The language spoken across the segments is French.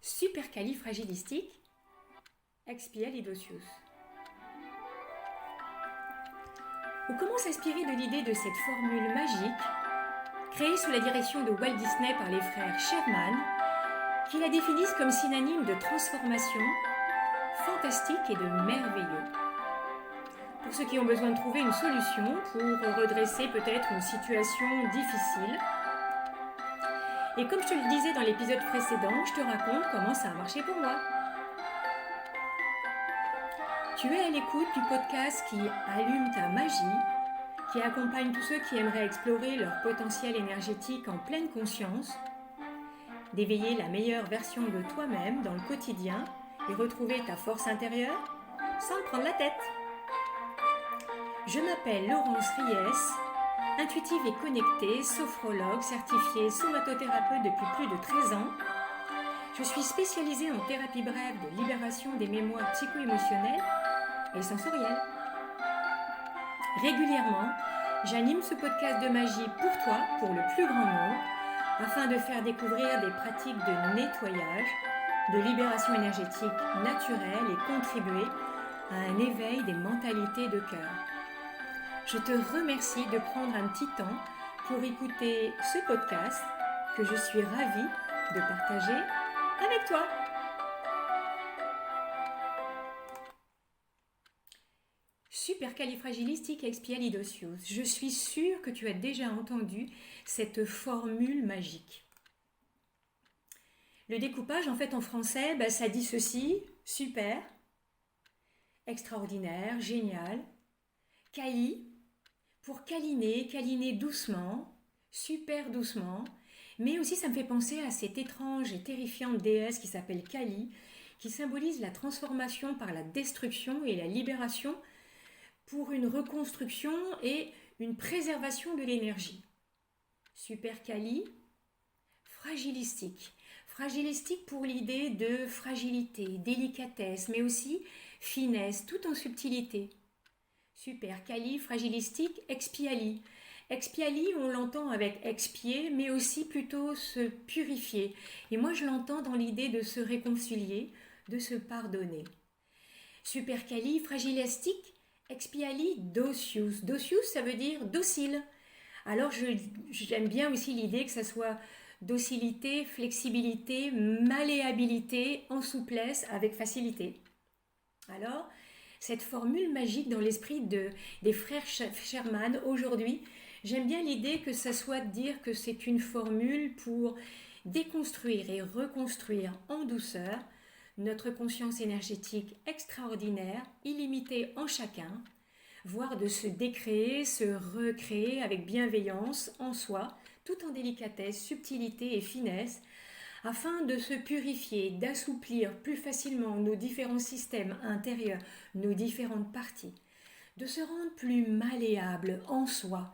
supercalifragilistique-expialidocious. On commence à s'inspirer de l'idée de cette formule magique, créée sous la direction de Walt Disney par les frères Sherman, qui la définissent comme synonyme de transformation, fantastique et de merveilleux. Pour ceux qui ont besoin de trouver une solution pour redresser peut-être une situation difficile. Et comme je te le disais dans l'épisode précédent, je te raconte comment ça a marché pour moi. Tu es à l'écoute du podcast qui allume ta magie, qui accompagne tous ceux qui aimeraient explorer leur potentiel énergétique en pleine conscience, d'éveiller la meilleure version de toi-même dans le quotidien et retrouver ta force intérieure sans te prendre la tête. Je m'appelle Laurence Ries, intuitive et connectée, sophrologue certifiée somatothérapeute depuis plus de 13 ans. Je suis spécialisée en thérapie brève de libération des mémoires psycho-émotionnelles et sensorielles. Régulièrement, j'anime ce podcast de magie pour toi, pour le plus grand nombre, afin de faire découvrir des pratiques de nettoyage, de libération énergétique naturelle et contribuer à un éveil des mentalités de cœur. Je te remercie de prendre un petit temps pour écouter ce podcast que je suis ravie de partager avec toi. Supercalifragilistique-expialidocious. Je suis sûre que tu as déjà entendu cette formule magique. Le découpage, en fait, en français, ça dit ceci: super, extraordinaire, génial, quali, pour câliner doucement, super doucement, mais aussi ça me fait penser à cette étrange et terrifiante déesse qui s'appelle Kali, qui symbolise la transformation par la destruction et la libération pour une reconstruction et une préservation de l'énergie. Super Kali, fragilistique. Fragilistique pour l'idée de fragilité, délicatesse, mais aussi finesse, tout en subtilité. Super fragilistique, expiali. Expiali, on l'entend avec expier, mais aussi plutôt se purifier. Et moi, je l'entends dans l'idée de se réconcilier, de se pardonner. Super fragilistique, expiali, docious. Docious, ça veut dire docile. Alors, j'aime bien aussi l'idée que ça soit docilité, flexibilité, malléabilité, en souplesse, avec facilité. Alors, cette formule magique dans l'esprit des frères Sherman aujourd'hui, j'aime bien l'idée que ça soit de dire que c'est une formule pour déconstruire et reconstruire en douceur notre conscience énergétique extraordinaire, illimitée en chacun, voire de se décréer, se recréer avec bienveillance en soi, tout en délicatesse, subtilité et finesse, afin de se purifier, d'assouplir plus facilement nos différents systèmes intérieurs, nos différentes parties, de se rendre plus malléable en soi,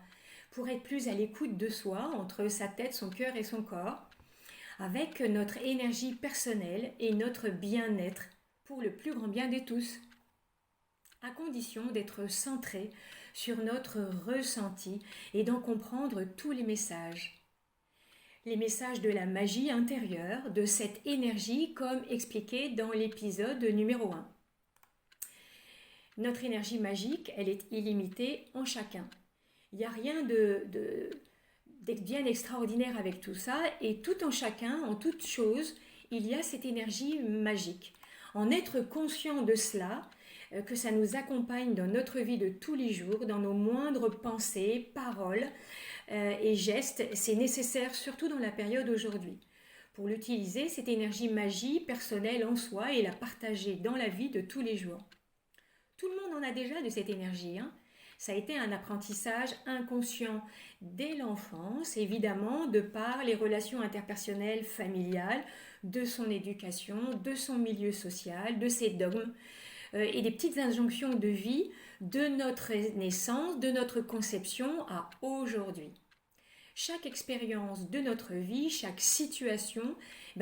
pour être plus à l'écoute de soi, entre sa tête, son cœur et son corps, avec notre énergie personnelle et notre bien-être pour le plus grand bien de tous, à condition d'être centré sur notre ressenti et d'en comprendre tous les messages de la magie intérieure, de cette énergie comme expliqué dans l'épisode numéro 1. Notre énergie magique, elle est illimitée en chacun. Il n'y a rien de bien extraordinaire avec tout ça, et tout en chacun, en toute chose, il y a cette énergie magique. En être conscient de cela, que ça nous accompagne dans notre vie de tous les jours, dans nos moindres pensées, paroles et gestes, c'est nécessaire surtout dans la période aujourd'hui. Pour l'utiliser, cette énergie magie personnelle en soi et la partager dans la vie de tous les jours. Tout le monde en a déjà de cette énergie, Ça a été un apprentissage inconscient dès l'enfance, évidemment, de par les relations interpersonnelles familiales, de son éducation, de son milieu social, de ses dogmes et des petites injonctions de vie de notre naissance, de notre conception à aujourd'hui. Chaque expérience de notre vie, chaque situation,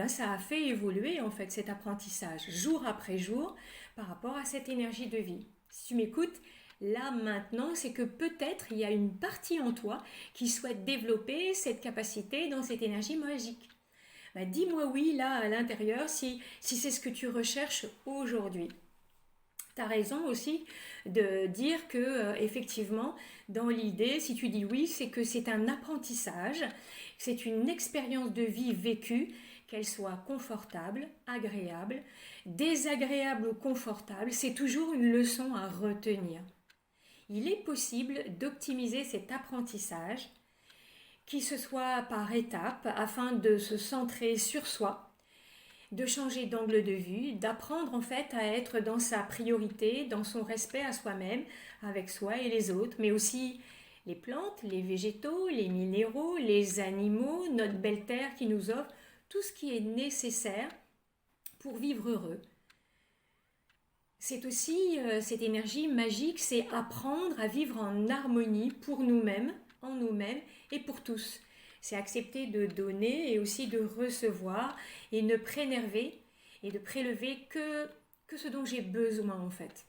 ça a fait évoluer en fait cet apprentissage jour après jour par rapport à cette énergie de vie. Si tu m'écoutes, là maintenant, c'est que peut-être il y a une partie en toi qui souhaite développer cette capacité dans cette énergie magique. Bah, dis-moi oui là à l'intérieur si c'est ce que tu recherches aujourd'hui. Tu as raison aussi de dire que effectivement, dans l'idée, si tu dis oui, c'est que c'est un apprentissage, c'est une expérience de vie vécue, qu'elle soit confortable, agréable, désagréable ou confortable, c'est toujours une leçon à retenir. Il est possible d'optimiser cet apprentissage, qui se soit par étapes, afin de se centrer sur soi, de changer d'angle de vue, d'apprendre en fait à être dans sa priorité, dans son respect à soi-même, avec soi et les autres, mais aussi les plantes, les végétaux, les minéraux, les animaux, notre belle terre qui nous offre tout ce qui est nécessaire pour vivre heureux. C'est aussi cette énergie magique, c'est apprendre à vivre en harmonie pour nous-mêmes, en nous-mêmes et pour tous. C'est accepter de donner et aussi de recevoir et ne prénerver et de prélever que ce dont j'ai besoin en fait.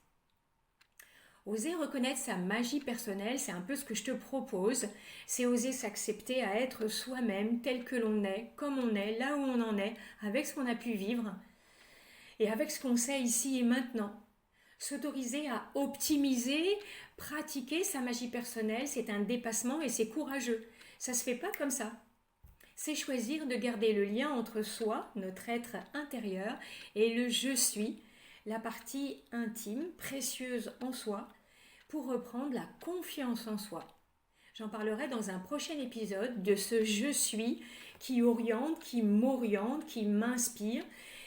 Oser reconnaître sa magie personnelle, c'est un peu ce que je te propose, c'est oser s'accepter à être soi-même tel que l'on est, comme on est, là où on en est, avec ce qu'on a pu vivre et avec ce qu'on sait ici et maintenant. S'autoriser à optimiser, pratiquer sa magie personnelle, c'est un dépassement et c'est courageux. Ça se fait pas comme ça. C'est choisir de garder le lien entre soi, notre être intérieur, et le je suis, la partie intime, précieuse en soi, pour reprendre la confiance en soi. J'en parlerai dans un prochain épisode de ce je suis qui oriente, qui m'oriente, qui m'inspire,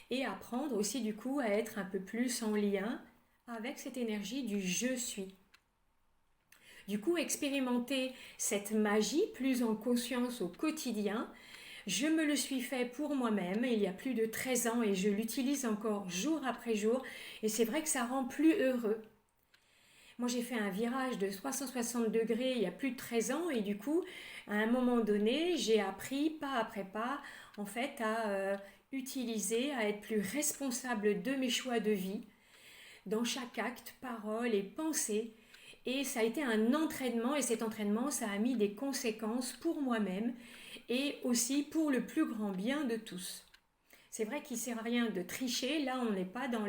et apprendre aussi du coup à être un peu plus en lien avec cette énergie du je suis. Du coup, expérimenter cette magie plus en conscience au quotidien, je me le suis fait pour moi-même il y a plus de 13 ans et je l'utilise encore jour après jour et c'est vrai que ça rend plus heureux. Moi j'ai fait un virage de 360 degrés il y a plus de 13 ans et du coup à un moment donné j'ai appris pas après pas en fait à utiliser, à être plus responsable de mes choix de vie dans chaque acte, parole et pensée. Et ça a été un entraînement et cet entraînement, ça a mis des conséquences pour moi-même et aussi pour le plus grand bien de tous. C'est vrai qu'il ne sert à rien de tricher, là on n'est pas dans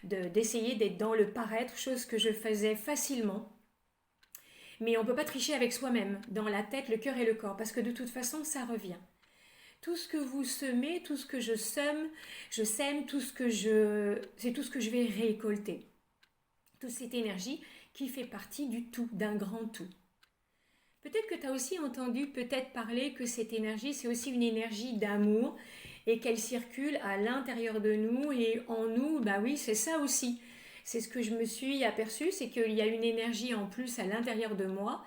d'essayer d'être dans le paraître, chose que je faisais facilement. Mais on ne peut pas tricher avec soi-même, dans la tête, le cœur et le corps, parce que de toute façon ça revient. Tout ce que vous semez, tout ce que je sème, c'est tout ce que je vais récolter. Toute cette énergie qui fait partie du tout, d'un grand tout. Peut-être que tu as aussi entendu peut-être parler que cette énergie, c'est aussi une énergie d'amour et qu'elle circule à l'intérieur de nous et en nous, bah oui, c'est ça aussi. C'est ce que je me suis aperçue, c'est qu'il y a une énergie en plus à l'intérieur de moi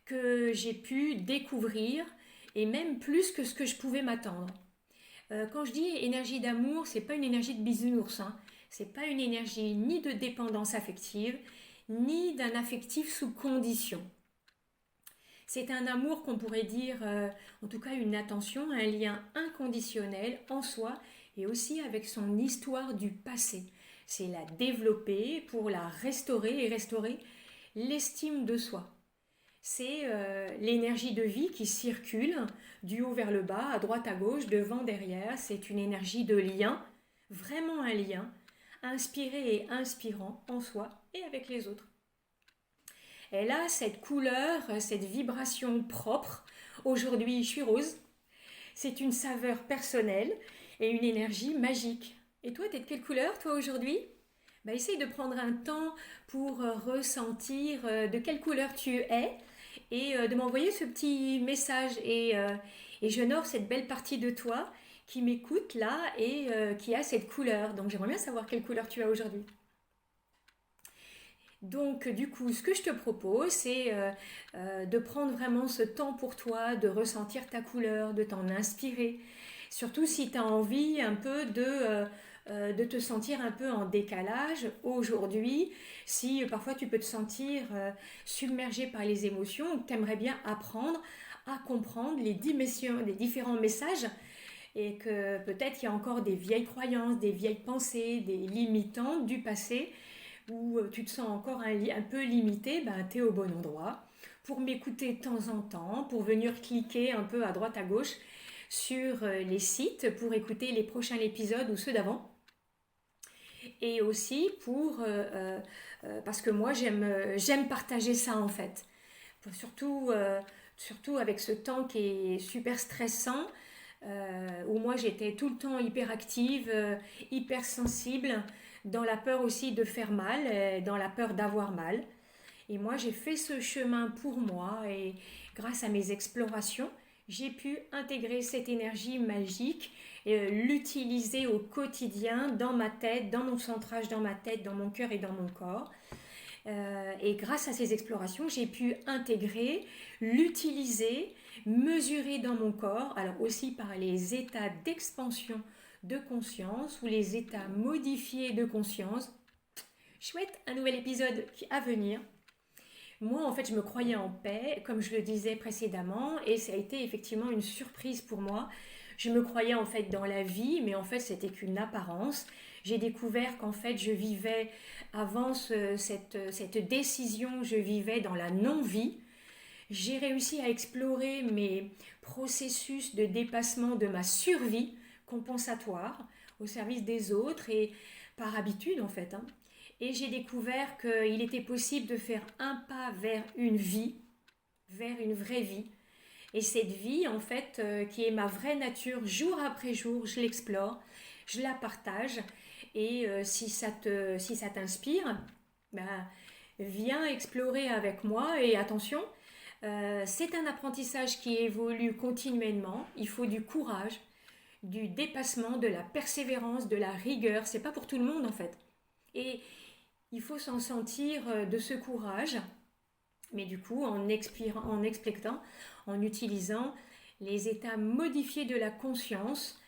que j'ai pu découvrir et même plus que ce que je pouvais m'attendre. Quand je dis énergie d'amour, c'est pas une énergie de bisounours, hein. C'est pas une énergie ni de dépendance affective, ni d'un affectif sous condition. C'est un amour qu'on pourrait dire, en tout cas une attention, un lien inconditionnel en soi et aussi avec son histoire du passé. C'est la développer pour la restaurer et restaurer l'estime de soi. C'est l'énergie de vie qui circule du haut vers le bas, à droite à gauche, devant, derrière. C'est une énergie de lien, vraiment un lien, inspiré et inspirant en soi et avec les autres. Elle a cette couleur, cette vibration propre. Aujourd'hui, je suis rose. C'est une saveur personnelle et une énergie magique. Et toi, t'es de quelle couleur, toi, aujourd'hui ? Bah, essaye de prendre un temps pour ressentir de quelle couleur tu es et de m'envoyer ce petit message. Et j'honore cette belle partie de toi qui m'écoute là et qui a cette couleur. Donc, j'aimerais bien savoir quelle couleur tu as aujourd'hui. Donc du coup, ce que je te propose, c'est de prendre vraiment ce temps pour toi, de ressentir ta couleur, de t'en inspirer. Surtout si tu as envie un peu de te sentir un peu en décalage aujourd'hui, si parfois tu peux te sentir submergé par les émotions, tu aimerais bien apprendre à comprendre les différents messages et que peut-être il y a encore des vieilles croyances, des vieilles pensées, des limitantes du passé où tu te sens encore un peu limité, ben, tu es au bon endroit pour m'écouter de temps en temps, pour venir cliquer un peu à droite à gauche sur les sites pour écouter les prochains épisodes ou ceux d'avant. Et aussi parce que moi j'aime partager ça en fait. Surtout avec ce temps qui est super stressant, où moi j'étais tout le temps hyper active, hyper sensible, dans la peur aussi de faire mal, dans la peur d'avoir mal. Et moi j'ai fait ce chemin pour moi et grâce à mes explorations, j'ai pu intégrer cette énergie magique et l'utiliser au quotidien dans ma tête, dans mon centrage, dans ma tête, dans mon cœur et dans mon corps. Et grâce à ces explorations, j'ai pu intégrer, l'utiliser, mesurer dans mon corps, alors aussi par les états d'expansion de conscience ou les états modifiés de conscience. Chouette, un nouvel épisode à venir. Moi, en fait, je me croyais en paix, comme je le disais précédemment, et ça a été effectivement une surprise pour moi. Je me croyais en fait dans la vie, mais en fait, c'était qu'une apparence. J'ai découvert qu'en fait, je vivais, avant cette décision, je vivais dans la non-vie. J'ai réussi à explorer mes processus de dépassement de ma survie compensatoire au service des autres et par habitude en fait, hein. Et j'ai découvert qu'il était possible de faire un pas vers une vie, vers une vraie vie. Et cette vie, en fait, qui est ma vraie nature, jour après jour, je l'explore, je la partage. Et si ça t'inspire, ben, viens explorer avec moi. Et attention, c'est un apprentissage qui évolue continuellement. Il faut du courage, du dépassement, de la persévérance, de la rigueur. C'est pas pour tout le monde, en fait. Et il faut s'en sentir de ce courage, mais du coup en expliquant, en utilisant les états modifiés de la conscience,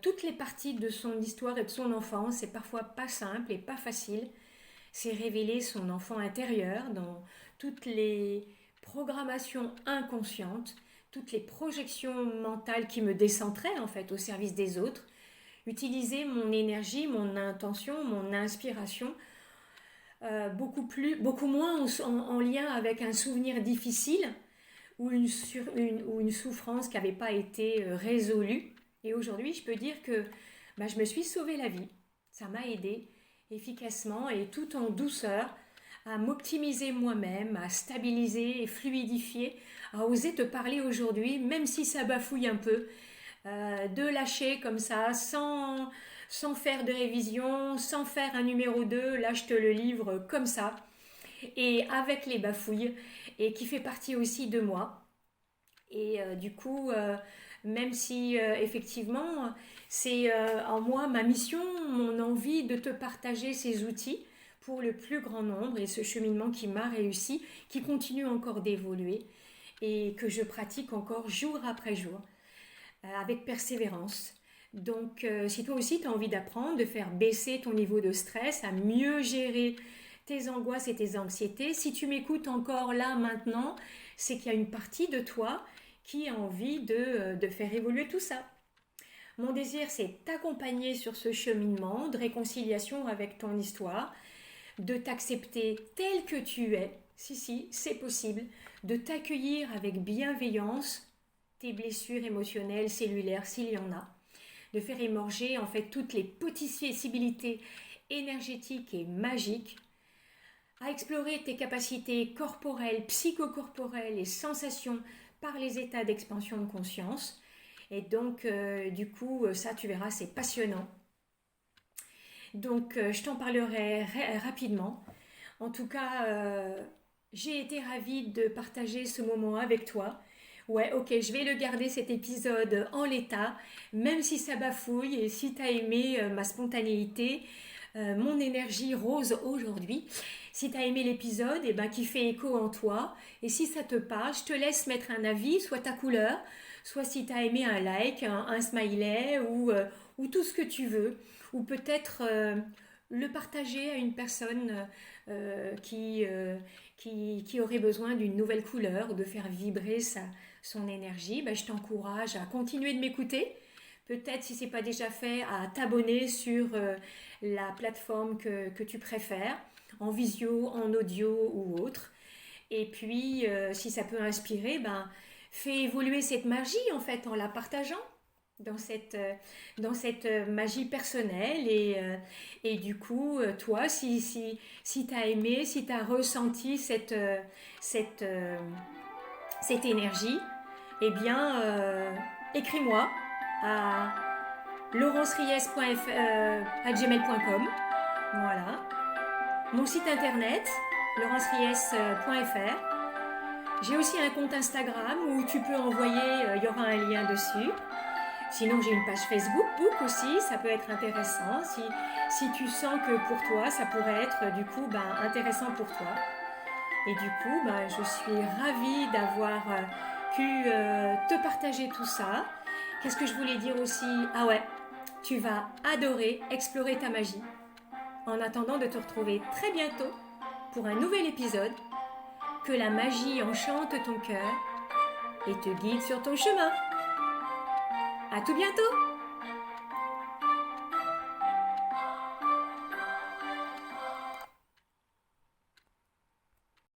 toutes les parties de son histoire et de son enfance. C'est parfois pas simple et pas facile. C'est révéler son enfant intérieur dans toutes les programmations inconscientes, toutes les projections mentales qui me décentraient en fait au service des autres. Utiliser mon énergie, mon intention, mon inspiration beaucoup moins en lien avec un souvenir difficile ou une souffrance qui n'avait pas été résolue. Et aujourd'hui, je peux dire que je me suis sauvé la vie. Ça m'a aidé efficacement et tout en douceur à m'optimiser moi-même, à stabiliser et fluidifier, à oser te parler aujourd'hui, même si ça bafouille un peu, de lâcher comme ça, sans faire de révision, sans faire un numéro 2, là je te le livre comme ça, et avec les bafouilles, et qui fait partie aussi de moi. Et du coup, même si effectivement, c'est en moi ma mission, mon envie de te partager ces outils pour le plus grand nombre, et ce cheminement qui m'a réussi, qui continue encore d'évoluer, et que je pratique encore jour après jour, avec persévérance. Donc, si toi aussi tu as envie d'apprendre, de faire baisser ton niveau de stress, à mieux gérer tes angoisses et tes anxiétés, si tu m'écoutes encore là maintenant, c'est qu'il y a une partie de toi qui a envie de faire évoluer tout ça. Mon désir, c'est t'accompagner sur ce cheminement de réconciliation avec ton histoire, de t'accepter tel que tu es, si, c'est possible, de t'accueillir avec bienveillance, tes blessures émotionnelles, cellulaires, s'il y en a, de faire émerger en fait toutes les possibilités énergétiques et magiques, à explorer tes capacités corporelles, psychocorporelles et sensations par les états d'expansion de conscience. Et donc, du coup, ça, tu verras, c'est passionnant. Donc, je t'en parlerai rapidement. En tout cas, j'ai été ravie de partager ce moment avec toi. Ouais, ok, je vais le garder cet épisode en l'état, même si ça bafouille et si tu as aimé ma spontanéité, mon énergie rose aujourd'hui. Si tu as aimé l'épisode, et qui fait écho en toi. Et si ça te parle, je te laisse mettre un avis, soit ta couleur, soit si tu as aimé un like, un smiley ou tout ce que tu veux. Ou peut-être le partager à une personne qui aurait besoin d'une nouvelle couleur, ou de faire vibrer son énergie. Je t'encourage à continuer de m'écouter. Peut-être, si ce n'est pas déjà fait, à t'abonner sur la plateforme que tu préfères, en visio, en audio ou autre. Et puis, si ça peut inspirer, fais évoluer cette magie en fait en la partageant dans cette magie personnelle et du coup, toi, si tu as aimé, si tu as ressenti cette, euh, cette énergie, eh bien, écris-moi à laurenceries.gmail.com. Voilà. Mon site internet, laurenceries.fr. J'ai aussi un compte Instagram où tu peux envoyer, il y aura un lien dessus. Sinon, j'ai une page Facebook aussi, ça peut être intéressant si tu sens que pour toi, ça pourrait être du coup intéressant pour toi. Et du coup, je suis ravie d'avoir pu te partager tout ça. Qu'est-ce que je voulais dire aussi? Ah ouais, tu vas adorer explorer ta magie. En attendant de te retrouver très bientôt pour un nouvel épisode, que la magie enchante ton cœur et te guide sur ton chemin. À tout bientôt!